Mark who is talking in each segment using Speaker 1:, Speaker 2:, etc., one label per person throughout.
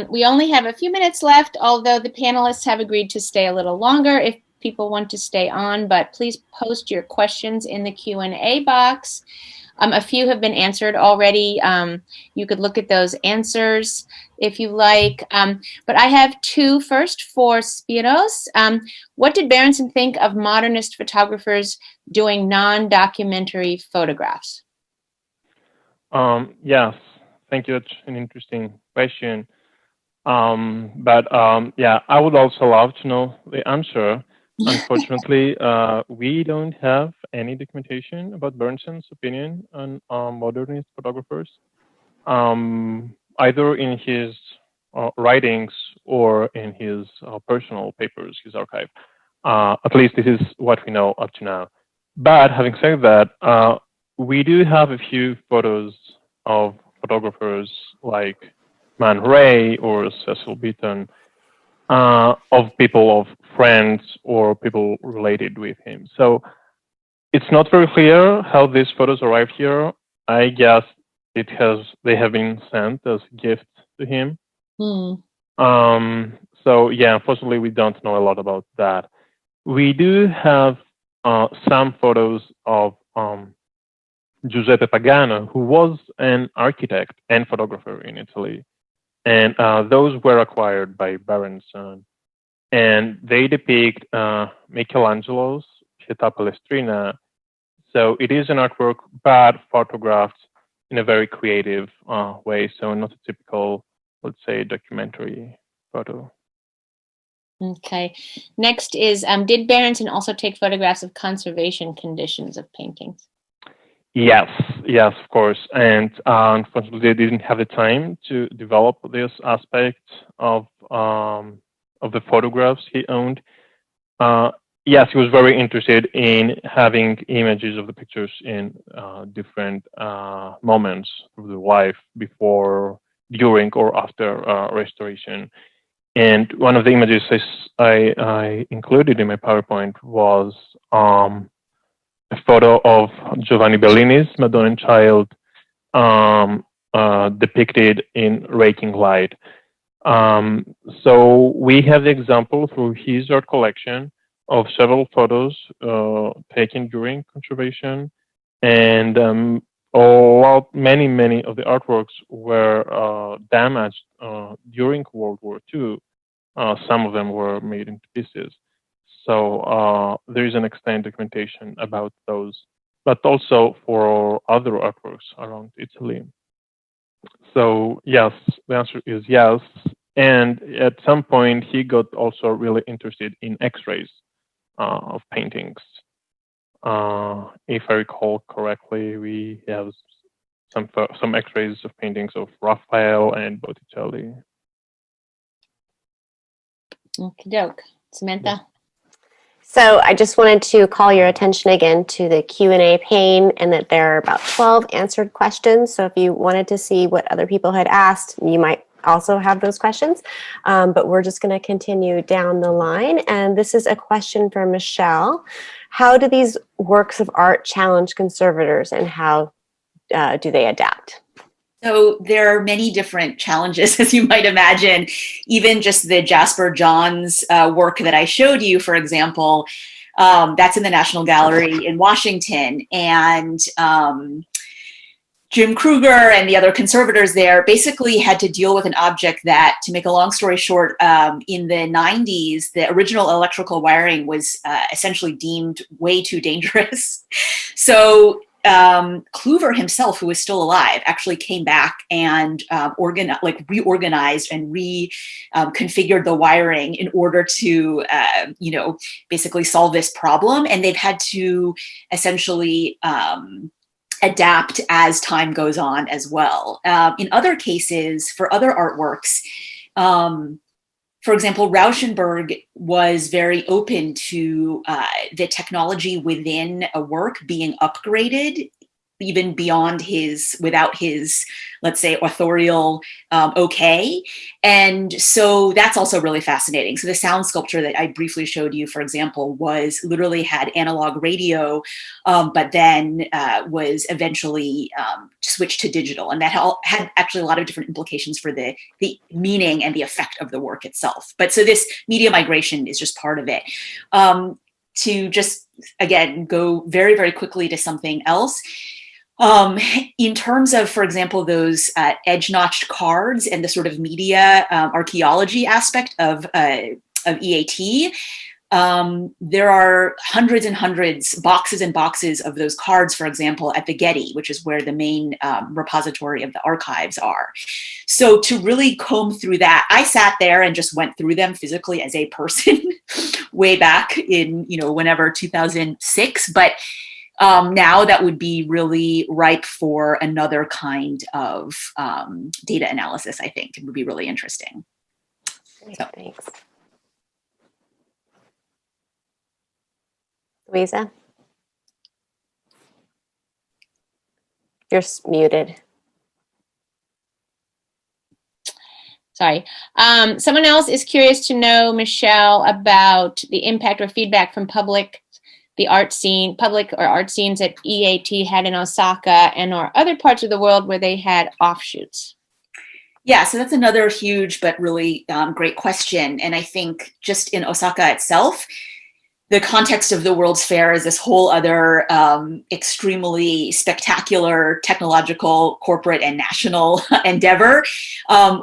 Speaker 1: We only have a few minutes left, although the panelists have agreed to stay a little longer if people want to stay on, but please post your questions in the Q&A box. A few have been answered already. You could look at those answers if you like. But I have two. First, for Spiros. What did Berenson think of modernist photographers doing non-documentary photographs?
Speaker 2: Yes, thank you. That's an interesting question. Yeah, I would also love to know the answer. Unfortunately, we don't have any documentation about Berenson's opinion on modernist photographers, either in his writings or in his personal papers, his archive. At least this is what we know up to now. But having said that, we do have a few photos of photographers like Man Ray or Cecil Beaton, of people, of friends, or people related with him. So it's not very clear how these photos arrived here. I guess they have been sent as gifts to him. So yeah, unfortunately, we don't know a lot about that. We do have some photos of Giuseppe Pagano, who was an architect and photographer in Italy. And those were acquired by Berenson. And they depict Michelangelo's Pietà Palestrina. So it is an artwork, but photographed in a very creative way. So not a typical, let's say, documentary photo.
Speaker 1: Okay. Next is, did Berenson also take photographs of conservation conditions of paintings?
Speaker 2: Yes, of course. And unfortunately, they didn't have the time to develop this aspect of the photographs he owned. Yes, he was very interested in having images of the pictures in different moments of the life, before, during, or after restoration. And one of the images I included in my PowerPoint was a photo of Giovanni Bellini's Madonna and Child, depicted in raking light. So we have the example through his art collection of several photos taken during conservation, and many of the artworks were damaged during World War II. Some of them were made into pieces. So there is an extant documentation about those, but also for other artworks around Italy. So yes, the answer is yes. And at some point, he got also really interested in X-rays of paintings. If I recall correctly, we have some X-rays of paintings of Raphael and Botticelli.
Speaker 1: Okie doke. Samantha?
Speaker 3: So I just wanted to call your attention again to the Q&A pane, and that there are about 12 answered questions. So if you wanted to see what other people had asked, you might also have those questions. But we're just going to continue down the line. And this is a question for Michelle. How do these works of art challenge conservators, and how do they adapt?
Speaker 4: So there are many different challenges, as you might imagine. Even just the Jasper Johns work that I showed you, for example, that's in the National Gallery in Washington. And Jim Kruger and the other conservators there basically had to deal with an object that, to make a long story short, in the 90s, the original electrical wiring was essentially deemed way too dangerous. So Kluver himself, who was still alive, actually came back and reorganized and reconfigured the wiring in order to, basically solve this problem. And they've had to essentially adapt as time goes on as well. In other cases, for other artworks, for example, Rauschenberg was very open to the technology within a work being upgraded even beyond without his, let's say, authorial okay. And so that's also really fascinating. So the sound sculpture that I briefly showed you, for example, literally had analog radio, but then was eventually switched to digital. And that had actually a lot of different implications for the meaning and the effect of the work itself. But so this media migration is just part of it. To just, again, go very, very quickly to something else. In terms of, for example, those edge-notched cards and the sort of media archaeology aspect of EAT, there are hundreds and hundreds, boxes and boxes of those cards, for example, at the Getty, which is where the main repository of the archives are. So to really comb through that, I sat there and just went through them physically as a person way back in, whenever 2006. But now that would be really ripe for another kind of data analysis, I think. It would be really interesting.
Speaker 3: Great, so. Thanks. Louisa? You're muted.
Speaker 1: Sorry. Someone else is curious to know, Michelle, about the impact or feedback from public or art scenes that EAT had in Osaka and or other parts of the world where they had offshoots.
Speaker 4: Yeah, so that's another huge but really great question. And I think just in Osaka itself, the context of the World's Fair is this whole other extremely spectacular technological, corporate, and national endeavor.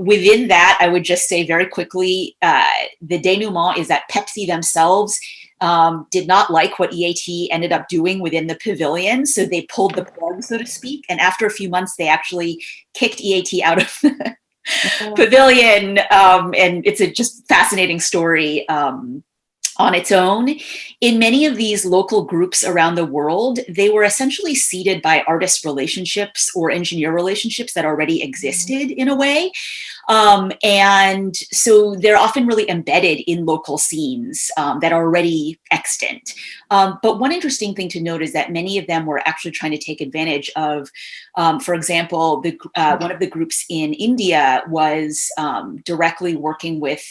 Speaker 4: Within that, I would just say very quickly, the denouement is that Pepsi themselves did not like what EAT ended up doing within the pavilion. So they pulled the plug, so to speak. And after a few months, they actually kicked EAT out of the pavilion. And it's a just fascinating story on its own. In many of these local groups around the world, they were essentially seeded by artist relationships or engineer relationships that already existed in a way. And so they're often really embedded in local scenes that are already extant. But one interesting thing to note is that many of them were actually trying to take advantage of, for example, one of the groups in India was directly working with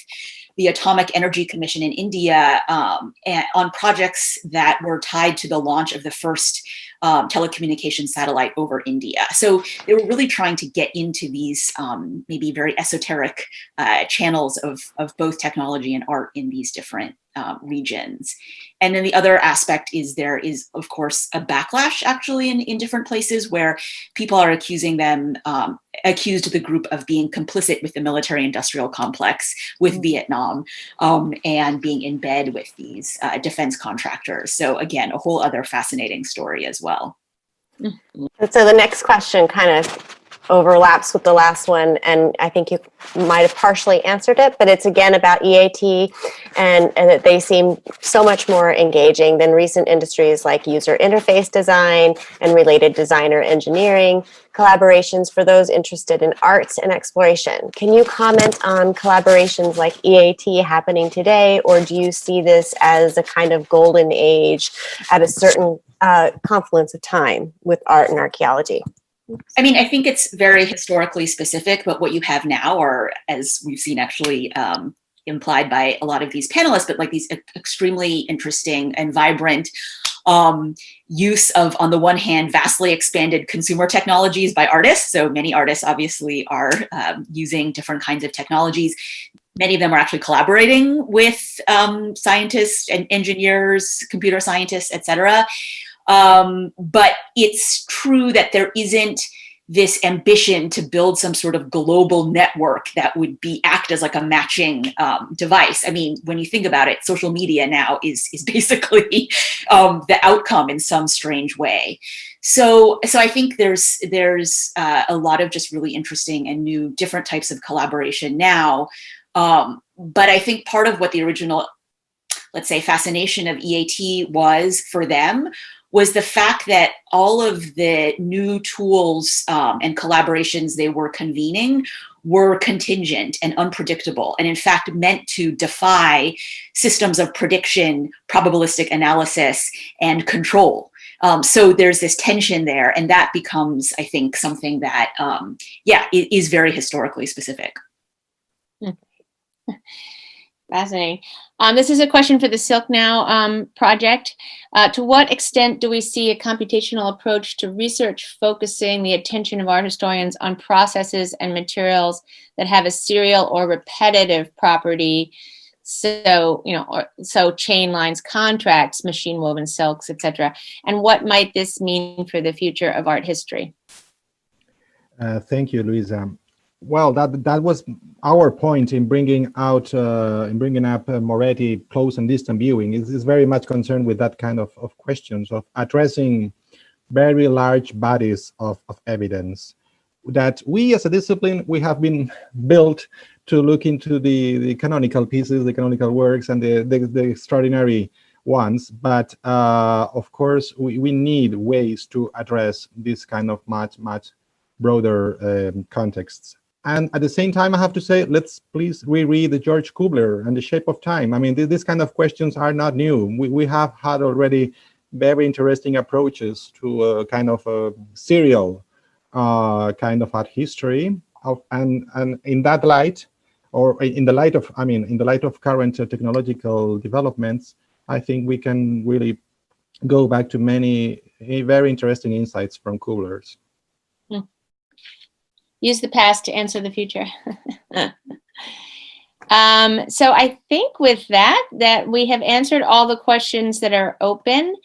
Speaker 4: the Atomic Energy Commission in India on projects that were tied to the launch of the first telecommunication satellite over India. So they were really trying to get into these maybe very esoteric channels of both technology and art in these different regions. And then the other aspect is there is, of course, a backlash actually in different places where people are accused the group of being complicit with the military-industrial complex with Vietnam and being in bed with these defense contractors. So again, a whole other fascinating story as well.
Speaker 3: And so the next question kind of overlaps with the last one, and I think you might have partially answered it, but it's again about EAT and that they seem so much more engaging than recent industries like user interface design and related designer engineering, collaborations for those interested in arts and exploration. Can you comment on collaborations like EAT happening today, or do you see this as a kind of golden age at a certain confluence of time with art and archaeology?
Speaker 4: I mean, I think it's very historically specific, but what you have now are, as we've seen actually implied by a lot of these panelists, but like these extremely interesting and vibrant use of, on the one hand, vastly expanded consumer technologies by artists. So many artists obviously are using different kinds of technologies. Many of them are actually collaborating with scientists and engineers, computer scientists, et cetera. But it's true that there isn't this ambition to build some sort of global network that would act as like a matching device. I mean, when you think about it, social media now is basically the outcome in some strange way. So I think there's a lot of just really interesting and new different types of collaboration now. But I think part of what the original, let's say, fascination of EAT was for them was the fact that all of the new tools and collaborations they were convening were contingent and unpredictable, and in fact meant to defy systems of prediction, probabilistic analysis, and control. So there's this tension there, and that becomes, I think, something that, it is very historically specific.
Speaker 1: Fascinating. This is a question for the Silk Now project. To what extent do we see a computational approach to research focusing the attention of art historians on processes and materials that have a serial or repetitive property? So, so chain lines, contracts, machine woven silks, etc. And what might this mean for the future of art history?
Speaker 5: Thank you, Louisa. Well, that was our point in bringing up Moretti close and distant viewing. Is very much concerned with that kind of questions of addressing very large bodies of evidence that we as a discipline, we have been built to look into the canonical pieces, the canonical works, and the extraordinary ones. But of course, we need ways to address this kind of much broader contexts. And at the same time, I have to say, let's please reread the George Kubler and The Shape of Time. I mean, these kind of questions are not new. We have had already very interesting approaches to a kind of a serial kind of art history. And in that light, or in the light of current technological developments, I think we can really go back to many very interesting insights from Kubler's.
Speaker 1: Use the past to answer the future. So I think with that we have answered all the questions that are open.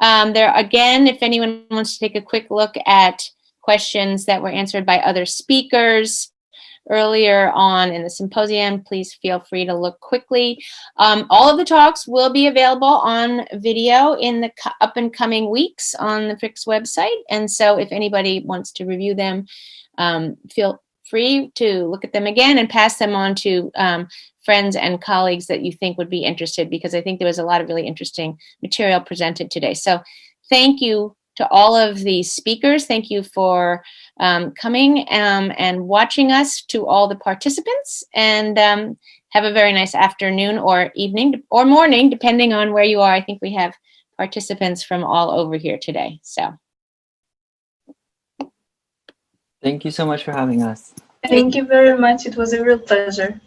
Speaker 1: There again, if anyone wants to take a quick look at questions that were answered by other speakers earlier on in the symposium, please feel free to look quickly. All of the talks will be available on video in the up and coming weeks on the Frick's website. And so if anybody wants to review them, feel free to look at them again and pass them on to friends and colleagues that you think would be interested, because I think there was a lot of really interesting material presented today. So thank you to all of the speakers. Thank you for coming and watching us, to all the participants, and have a very nice afternoon or evening or morning, depending on where you are. I think we have participants from all over here today. So.
Speaker 6: Thank you so much for having us.
Speaker 7: Thank you very much. It was a real pleasure.